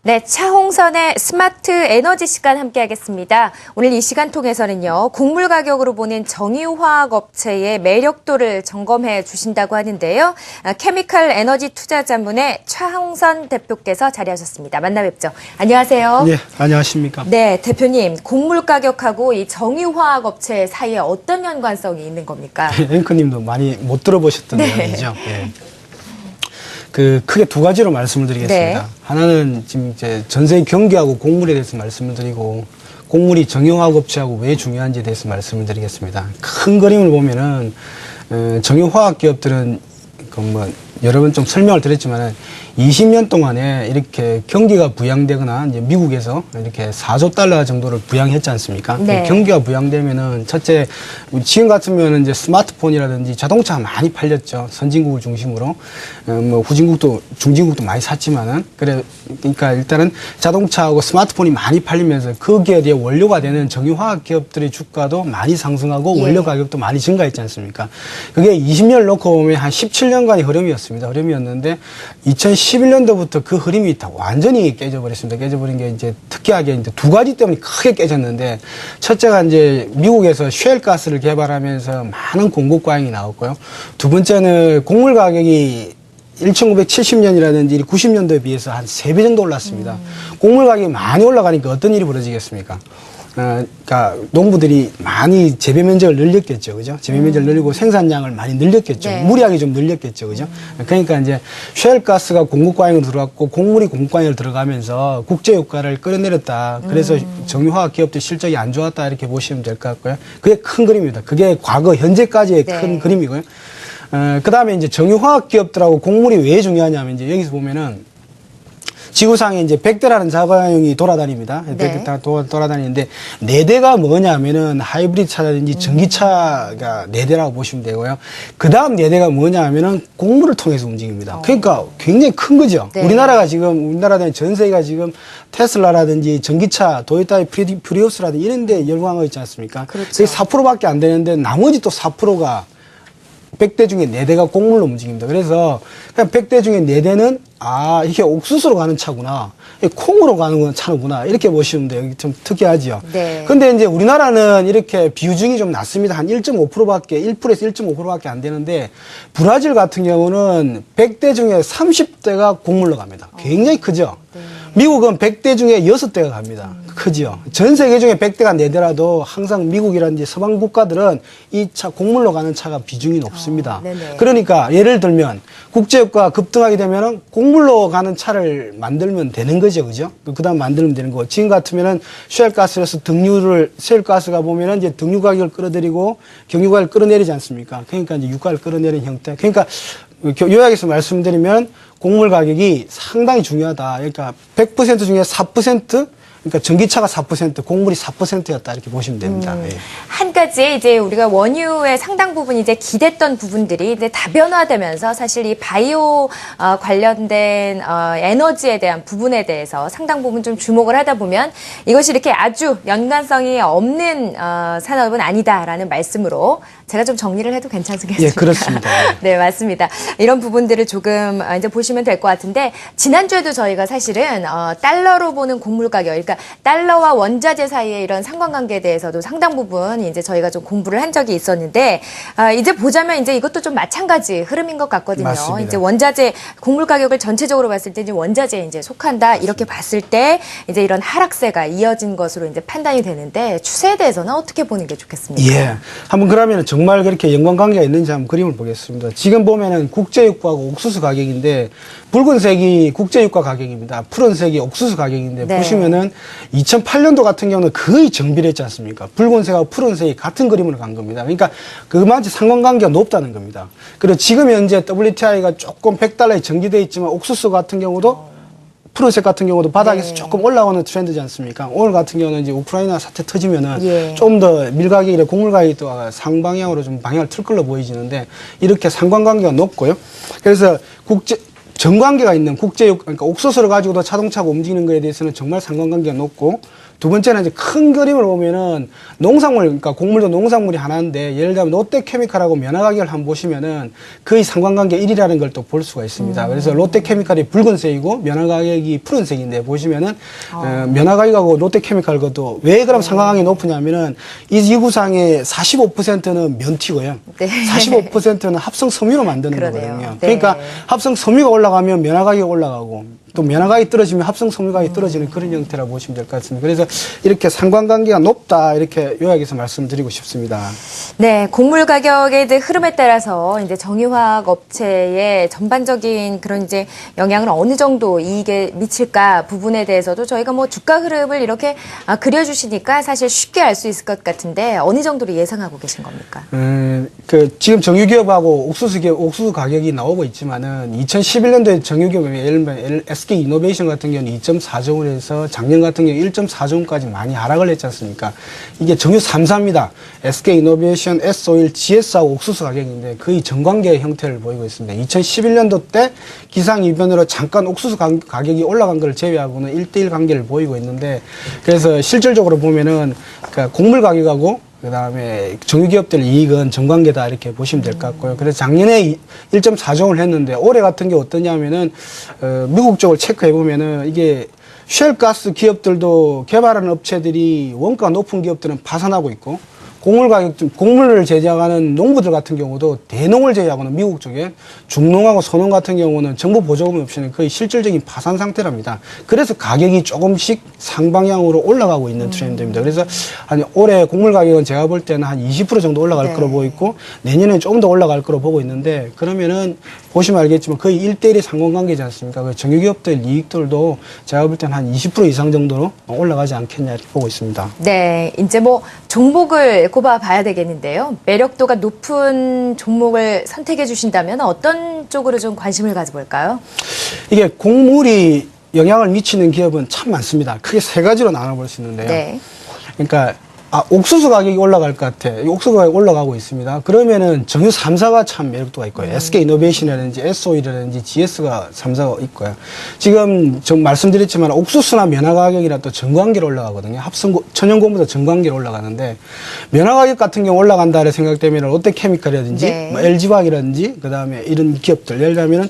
네, 차홍선의 스마트 에너지 시간 함께하겠습니다. 오늘 이 시간 통해서는요, 곡물 가격으로 보는 정유화학업체의 매력도를 점검해 주신다고 하는데요. 케미칼 에너지 투자 자문의 차홍선 대표께서 자리하셨습니다. 만나 뵙죠. 안녕하세요. 네, 안녕하십니까. 네, 대표님, 곡물 가격하고 이 정유화학업체 사이에 어떤 연관성이 있는 겁니까? 앵커님도 많이 못 들어보셨던 내용이죠. 네. 크게 두 가지로 말씀을 드리겠습니다. 네. 하나는 지금 이제 전세 경기하고 곡물에 대해서 말씀을 드리고, 곡물이 정유화학업체하고 왜 중요한지에 대해서 말씀을 드리겠습니다. 큰 그림을 보면은 정유화학 기업들은 여러 번 좀 설명을 드렸지만은 20년 동안에 이렇게 경기가 부양되거나 이제 미국에서 이렇게 4조 달러 정도를 부양했지 않습니까? 네. 경기가 부양되면은 첫째 지금 같으면 이제 스마트폰이라든지 자동차가 많이 팔렸죠. 선진국을 중심으로 후진국도 중진국도 많이 샀지만은 그러니까 일단은 자동차하고 스마트폰이 많이 팔리면서 거기에 대해 원료가 되는 정유화학 기업들의 주가도 많이 상승하고 예. 원료 가격도 많이 증가했지 않습니까? 그게 20년을 놓고 보면 한 17년간의 흐름이었는데 2011년도부터 그 흐름이 다 완전히 깨져버렸습니다. 깨져버린 게 이제 특이하게 이제 두 가지 때문에 크게 깨졌는데, 첫째가 이제 미국에서 셰일 가스를 개발하면서 많은 공급 과잉이 나왔고요. 두 번째는 곡물 가격이 1970년이라든지 90년도에 비해서 한 3배 정도 올랐습니다. 곡물 가격이 많이 올라가니까 어떤 일이 벌어지겠습니까? 그러니까 농부들이 많이 재배 면적을 늘렸겠죠, 그죠? 재배 면적을 늘리고 생산량을 많이 늘렸겠죠. 네. 무리하게 좀 늘렸겠죠, 그죠? 그러니까 이제 셰일 가스가 공급 과잉으로 들어갔고 곡물이 공급 과잉으로 들어가면서 국제 유가를 끌어내렸다. 그래서 정유화학 기업들 실적이 안 좋았다 이렇게 보시면 될 것 같고요. 그게 큰 그림입니다. 그게 과거 현재까지의 네. 큰 그림이고요. 그다음에 이제 정유화학 기업들하고 곡물이 왜 중요하냐면 이제 여기서 보면은 지구상에 이제 100대라는 자가용이 돌아다닙니다. 네. 100대 돌아다니는데 4대가 뭐냐면은 하이브리드 차라든지 전기차가 4대라고 보시면 되고요. 그 다음 4대가 뭐냐 하면은 곡물을 통해서 움직입니다. 그러니까 굉장히 큰 거죠. 네. 우리나라는 전 세계가 지금 테슬라라든지 전기차, 도요타의 프리우스라든지 이런 데 열광하고 있지 않습니까? 그렇죠. 그게 4%밖에 안 되는데 나머지 또 4%가 100대 중에 4대가 곡물로 움직입니다. 그래서 그냥 100대 중에 4대는 이게 옥수수로 가는 차구나. 이게 콩으로 가는 차구나. 이렇게 보시면 돼요. 좀 특이하죠. 네. 근데 이제 우리나라는 이렇게 비중이 좀 낮습니다. 한 1.5%밖에, 1%에서 1.5%밖에 안 되는데, 브라질 같은 경우는 100대 중에 30대가 곡물로 갑니다. 굉장히 크죠. 네. 미국은 100대 중에 6대가 갑니다. 크죠. 전 세계 중에 100대가 4대라도 항상 미국이라든지 서방 국가들은 이 차, 곡물로 가는 차가 비중이 높습니다. 네네. 그러니까 예를 들면 국제유가가 급등하게 되면은 곡물로 가는 차를 만들면 되는 거죠. 그죠? 그 다음 만들면 되는 거고. 지금 같으면은 셰일가스에서 셰일가스가 보면은 이제 등유 가격을 끌어들이고 경유 가격을 끌어내리지 않습니까? 그러니까 이제 유가를 끌어내리는 형태. 그러니까 요약해서 말씀드리면 곡물 가격이 상당히 중요하다. 그러니까 100% 중에 4%? 그러니까 전기차가 4%, 곡물이 4%였다 이렇게 보시면 됩니다. 예. 한 가지 이제 우리가 원유의 상당 부분 이제 기댔던 부분들이 이제 다변화되면서 사실 이 바이오 관련된 에너지에 대한 부분에 대해서 상당 부분 좀 주목을 하다 보면 이것이 이렇게 아주 연관성이 없는 산업은 아니다라는 말씀으로 제가 좀 정리를 해도 괜찮습니까? 예, 그렇습니다. 네, 맞습니다. 이런 부분들을 조금 이제 보시면 될 것 같은데, 지난주에도 저희가 사실은 달러로 보는 곡물 가격, 그러니까 달러와 원자재 사이의 이런 상관관계에 대해서도 상당 부분 이제 저희가 좀 공부를 한 적이 있었는데, 이제 보자면 이제 이것도 좀 마찬가지 흐름인 것 같거든요. 맞습니다. 이제 원자재 곡물 가격을 전체적으로 봤을 때 이제 원자재에 이제 속한다 이렇게 봤을 때 이제 이런 하락세가 이어진 것으로 이제 판단이 되는데, 추세에 대해서는 어떻게 보는 게 좋겠습니까? 예. 한번 그러면 정말 그렇게 연관관계가 있는지 한번 그림을 보겠습니다. 지금 보면은 국제유가하고 옥수수 가격인데, 붉은색이 국제유가 가격입니다. 푸른색이 옥수수 가격인데, 네. 보시면은 2008년도 같은 경우는 거의 정비례했지 않습니까? 붉은색하고 푸른색이 같은 그림으로 간 겁니다. 그러니까 그만치 상관관계가 높다는 겁니다. 그리고 지금 현재 WTI가 조금 100달러에 정지되어 있지만, 옥수수 같은 경우도 푸른색 같은 경우도 바닥에서 네. 조금 올라오는 트렌드지 않습니까? 오늘 같은 경우는 이제 우크라이나 사태 터지면은 예. 좀 더 밀가격이나 곡물 가격이 또 상방향으로 좀 방향을 틀 걸로 보이지는데, 이렇게 상관관계가 높고요. 그래서 정관계가 있는 그러니까 옥수수를 가지고도 자동차가 움직이는 거에 대해서는 정말 상관관계가 높고, 두 번째는 이제 큰 그림을 보면은 농산물, 그러니까 곡물도 농산물이 하나인데 예를 들면 롯데케미칼하고 면화가격을 한번 보시면은 거의 상관관계 1이라는 걸 또 볼 수가 있습니다. 그래서 롯데케미칼이 붉은색이고 면화가격이 푸른색인데 보시면은 면화가격하고 롯데케미칼 것도 왜 그럼 상관관계 높으냐면은 이 구상의 45%는 면티고요. 네. 45%는 합성 섬유로 만드는 그러네요. 거거든요. 네. 그러니까 합성 섬유가 올라가면 면화가격이 올라가고 또 면화가격이 떨어지면 합성 섬유가격이 떨어지는 그런 형태라고 보시면 될 것 같습니다. 그래서 이렇게 상관관계가 높다 이렇게 요약해서 말씀드리고 싶습니다. 네, 곡물 가격의 이제 흐름에 따라서 이제 정유화학 업체의 전반적인 그런 이제 영향을 어느 정도 이익에 미칠까 부분에 대해서도 저희가 뭐 주가 흐름을 이렇게 그려주시니까 사실 쉽게 알 수 있을 것 같은데 어느 정도로 예상하고 계신 겁니까? 지금 정유기업하고 옥수수 가격이 나오고 있지만은 2011년도에 정유기업이 예를 들면 SK 이노베이션 같은 경우는 2.4조 원에서 작년 같은 경우 1.4조 원까지 많이 하락을 했지 않습니까? 이게 정유 3사입니다. SK 이노베이션, S-오일, GS하고 옥수수 가격인데 거의 정관계 형태를 보이고 있습니다. 2011년도 때 기상이변으로 잠깐 옥수수 가격이 올라간 걸 제외하고는 1대1 관계를 보이고 있는데 그래서 실질적으로 보면은 그러니까 곡물 가격하고 그다음에 정유기업들 이익은 정관계다 이렇게 보시면 될 것 같고요. 그래서 작년에 1.4조 원을 했는데 올해 같은 게 어떠냐면은 미국 쪽을 체크해 보면은 이게 쉘가스 기업들도 개발하는 업체들이 원가 높은 기업들은 파산하고 있고 곡물을 제작하는 농부들 같은 경우도 대농을 제작하는 미국 쪽에 중농하고 소농 같은 경우는 정부 보조금 없이는 거의 실질적인 파산 상태랍니다. 그래서 가격이 조금씩 상방향으로 올라가고 있는 트렌드입니다. 그래서 올해 곡물 가격은 제가 볼 때는 한 20% 정도 올라갈 거로 보고 있고 내년에 조금 더 올라갈 거로 보고 있는데 그러면은 보시면 알겠지만 거의 1대1의 상관관계지 않습니까? 그 정유기업들 이익들도 제가 볼 때는 한 20% 이상 정도로 올라가지 않겠냐 이렇게 보고 있습니다. 네, 이제 뭐 종목을 꼽아봐야 되겠는데요. 매력도가 높은 종목을 선택해 주신다면 어떤 쪽으로 좀 관심을 가져볼까요? 이게 곡물이 영향을 미치는 기업은 참 많습니다. 크게 세 가지로 나눠볼 수 있는데요. 네. 그러니까 옥수수 가격이 올라갈 것 같아. 옥수수 가격이 올라가고 있습니다. 그러면은 정유 3사가 참 매력도가 있고요. SK 이노베이션이라든지 S-오일이라든지 GS가 3사가 있고요. 지금 좀 말씀드렸지만 옥수수나 면화 가격이라 또 정관계로 올라가거든요. 천연고무도 정관계로 올라가는데 면화 가격 같은 경우 올라간다를 생각되면 롯데케미칼이라든지 네. 뭐 LG화학이라든지 그다음에 이런 기업들 예를 들면은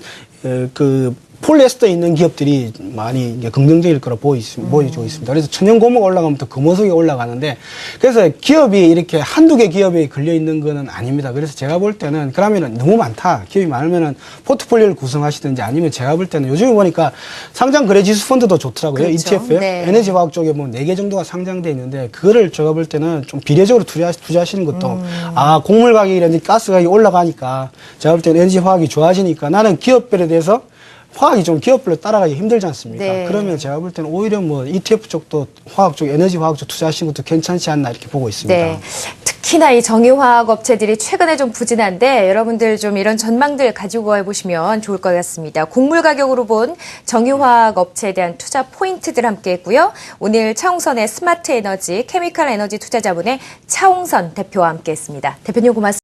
폴리에스터에 있는 기업들이 많이 이제 긍정적일 거로 보여지고 있습니다. 그래서 천연고무가 올라가면 또 금호석이 올라가는데 그래서 기업이 이렇게 한두 개 기업에 걸려 있는 거는 아닙니다. 그래서 제가 볼 때는 그러면은 너무 많다. 기업이 많으면은 포트폴리오를 구성하시든지 아니면 제가 볼 때는 요즘에 보니까 상장 거래 지수 펀드도 좋더라고요. 그렇죠. ETF요. 네. 에너지 화학 쪽에 뭐 4개 정도가 상장돼 있는데 그거를 제가 볼 때는 좀 비례적으로 투자하시는 것도 곡물 가격이라든지 가스 가격이 올라가니까 제가 볼 때는 에너지 화학이 좋아지니까 나는 기업별에 대해서 화학이 좀 기업별로 따라가기 힘들지 않습니까? 네. 그러면 제가 볼 때는 오히려 뭐 ETF 쪽도 화학 쪽, 에너지 화학 쪽 투자하시는 것도 괜찮지 않나 이렇게 보고 있습니다. 네. 특히나 이 정유화학 업체들이 최근에 좀 부진한데 여러분들 좀 이런 전망들 가지고 해보시면 좋을 것 같습니다. 곡물 가격으로 본 정유화학 업체에 대한 투자 포인트들 함께 했고요. 오늘 차홍선의 스마트 에너지, 케미칼 에너지 투자자문의 차홍선 대표와 함께 했습니다. 대표님 고맙습니다.